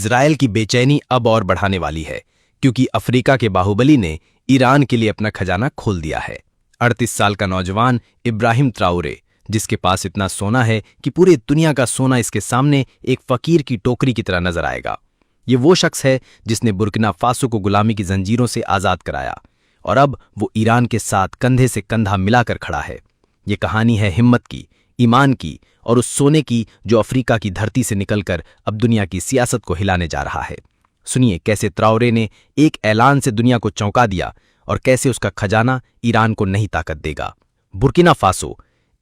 Israel की बेचैनी अब और बढ़ाने वाली है, क्योंकि अफ्रीका के बाहुबली ने ईरान के लिए अपना खजाना खोल दिया है। 38 साल का नौजवान इब्राहिम त्राओरे, जिसके पास इतना सोना है कि पूरी दुनिया का सोना इसके सामने एक फकीर की टोकरी की तरह नजर आएगा। ये वो शख्स है जिसने बुर्किना फासो को गुलामी की जंजीरों से आजाद कराया और अब वो ईरान के साथ कंधे से कंधा मिलाकर खड़ा है। ये कहानी है हिम्मत की, ईमान की और उस सोने की जो अफ्रीका की धरती से निकलकर अब दुनिया की सियासत को हिलाने जा रहा है। सुनिए कैसे त्राओरे ने एक ऐलान से दुनिया को चौंका दिया और कैसे उसका खजाना ईरान को नई ताकत देगा। बुर्किना फासो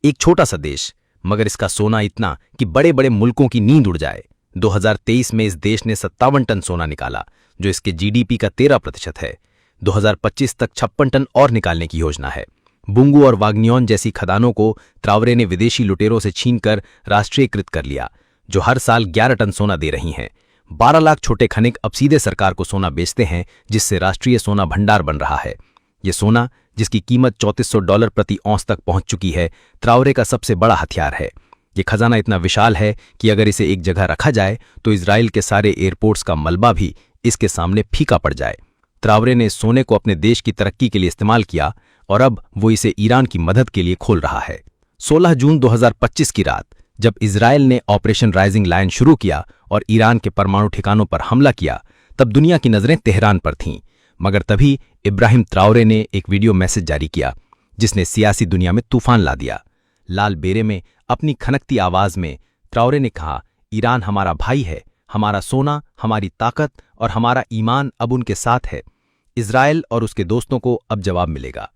एक छोटा सा देश, मगर इसका सोना इतना कि बड़े बड़े मुल्कों की नींद उड़ जाए। 2023 में इस देश ने 57 टन सोना निकाला, जो इसके जीडीपी का 13% है। 2025 तक 56 टन और निकालने की योजना है। बुंगू और वाग्नियोन जैसी खदानों को त्राओरे ने विदेशी लुटेरों से छीनकर राष्ट्रीयकृत कर लिया, जो हर साल 11 टन सोना दे रही हैं। 12 लाख छोटे खनिक अब सीधे सरकार को सोना बेचते हैं, जिससे राष्ट्रीय सोना भंडार बन रहा है। ये सोना, जिसकी कीमत $3400 प्रति औंस तक पहुंच चुकी है, त्राओरे का सबसे बड़ा हथियार है। ये खजाना इतना विशाल है कि अगर इसे एक जगह रखा जाए तो इजराइल के सारे एयरपोर्ट्स का मलबा भी इसके सामने फीका पड़ जाए। त्राओरे ने इस सोने को अपने देश की तरक्की के लिए इस्तेमाल किया और अब वो इसे ईरान की मदद के लिए खोल रहा है। 16 जून 2025 की रात जब इजराइल ने ऑपरेशन राइजिंग लायन शुरू किया और ईरान के परमाणु ठिकानों पर हमला किया, तब दुनिया की नजरें तेहरान पर थीं। मगर तभी इब्राहिम त्राओरे ने एक वीडियो मैसेज जारी किया, जिसने सियासी दुनिया में तूफान ला दिया। लाल बेरे में अपनी खनकती आवाज में त्राओरे ने कहा, ईरान हमारा भाई है, हमारा सोना, हमारी ताकत और हमारा ईमान अब उनके साथ है। इजराइल और उसके दोस्तों को अब जवाब मिलेगा।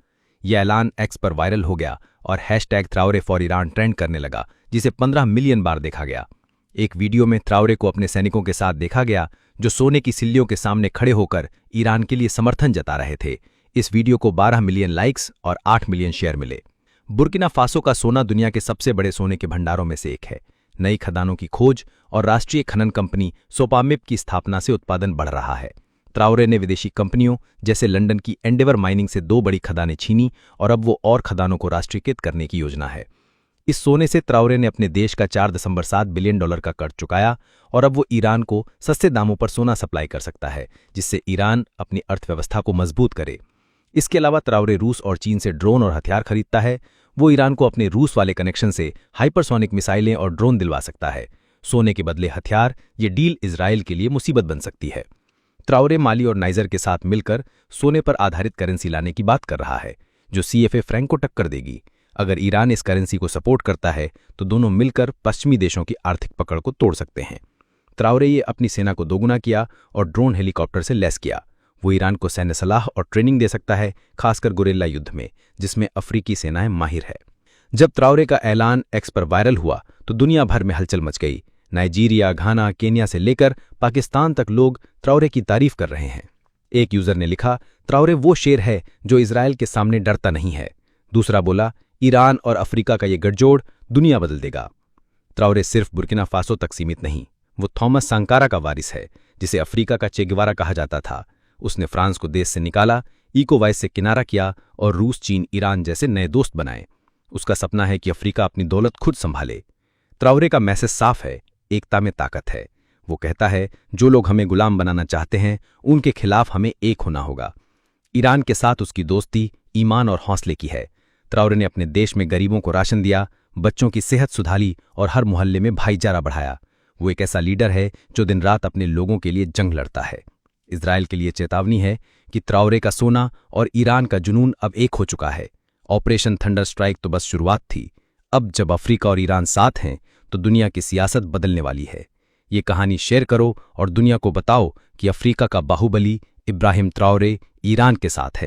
यह ऐलान एक्स पर वायरल हो गया और #त्राओरे फॉर ईरान ट्रेंड करने लगा, जिसे 15 मिलियन बार देखा गया। एक वीडियो में त्राओरे को अपने सैनिकों के साथ देखा गया, जो सोने की सिल्लियों के सामने खड़े होकर ईरान के लिए समर्थन जता रहे थे। इस वीडियो को 12 मिलियन लाइक्स और 8 मिलियन शेयर मिले। बुर्किना फासो का सोना दुनिया के सबसे बड़े सोने के भंडारों में से एक है। नई खदानों की खोज और राष्ट्रीय खनन कंपनी सोपामिप की स्थापना से उत्पादन बढ़ रहा है। त्राओरे ने विदेशी कंपनियों जैसे लंदन की एंडेवर माइनिंग से 2 बड़ी खदानें छीनी और अब वो और खदानों को राष्ट्रीयकृत करने की योजना है। इस सोने से त्राओरे ने अपने देश का $4.7 बिलियन का कर्ज चुकाया और अब वो ईरान को सस्ते दामों पर सोना सप्लाई कर सकता है, जिससे ईरान अपनी अर्थव्यवस्था को मजबूत करे। इसके अलावा त्राओरे रूस और चीन से ड्रोन और हथियार खरीदता है। वो ईरान को अपने रूस वाले कनेक्शन से हाइपरसोनिक मिसाइलें और ड्रोन दिलवा सकता है। सोने के बदले हथियार, ये डील इजराइल के लिए मुसीबत बन सकती है। त्राओरे माली और नाइजर के साथ मिलकर सोने पर आधारित करेंसी लाने की बात कर रहा है, जो CFA फ्रैंक को टक्कर देगी। अगर ईरान इस करेंसी को सपोर्ट करता है तो दोनों मिलकर पश्चिमी देशों की आर्थिक पकड़ को तोड़ सकते हैं। त्राओरे ये अपनी सेना को दोगुना किया और ड्रोन हेलीकॉप्टर से लैस किया। वो ईरान को सैन्य सलाह और ट्रेनिंग दे सकता है, खासकर गुरिल्ला युद्ध में, जिसमें अफ्रीकी सेनाएं माहिर है। जब त्राओरे का ऐलान एक्स पर वायरल हुआ तो दुनिया भर में हलचल मच गई। नाइजीरिया, घाना, केन्या से लेकर पाकिस्तान तक लोग त्राओरे की तारीफ कर रहे हैं। एक यूजर ने लिखा, त्राओरे वो शेर है जो इजराइल के सामने डरता नहीं है। दूसरा बोला, ईरान और अफ्रीका का ये गठजोड़ दुनिया बदल देगा। त्राओरे सिर्फ बुर्किना फासो तक सीमित नहीं, वो थॉमस सांकारा का वारिस है, जिसे अफ्रीका का चे गेवारा कहा जाता था। उसने फ्रांस को देश से निकाला, इकोवाइस से किनारा किया और रूस, चीन, ईरान जैसे नए दोस्त बनाए। उसका सपना है कि अफ्रीका अपनी दौलत खुद संभाले। त्राओरे का मैसेज साफ है, एकता में ताकत है। वो कहता है, जो लोग हमें गुलाम बनाना चाहते हैं, उनके खिलाफ हमें एक होना होगा। ईरान के साथ उसकी दोस्ती ईमान और हौसले की है। त्राओरे ने अपने देश में गरीबों को राशन दिया, बच्चों की सेहत सुधारी और हर मोहल्ले में भाईचारा बढ़ाया। वो एक ऐसा लीडर है जो दिन रात अपने लोगों के लिए जंग लड़ता है। इजराइल के लिए चेतावनी है कि त्राओरे का सोना और ईरान का जुनून अब एक हो चुका है। ऑपरेशन थंडर स्ट्राइक तो बस शुरुआत थी। अब जब अफ्रीका और ईरान साथ हैं तो दुनिया की सियासत बदलने वाली है। ये कहानी शेयर करो और दुनिया को बताओ कि अफ्रीका का बाहुबली इब्राहिम त्राओरे ईरान के साथ है।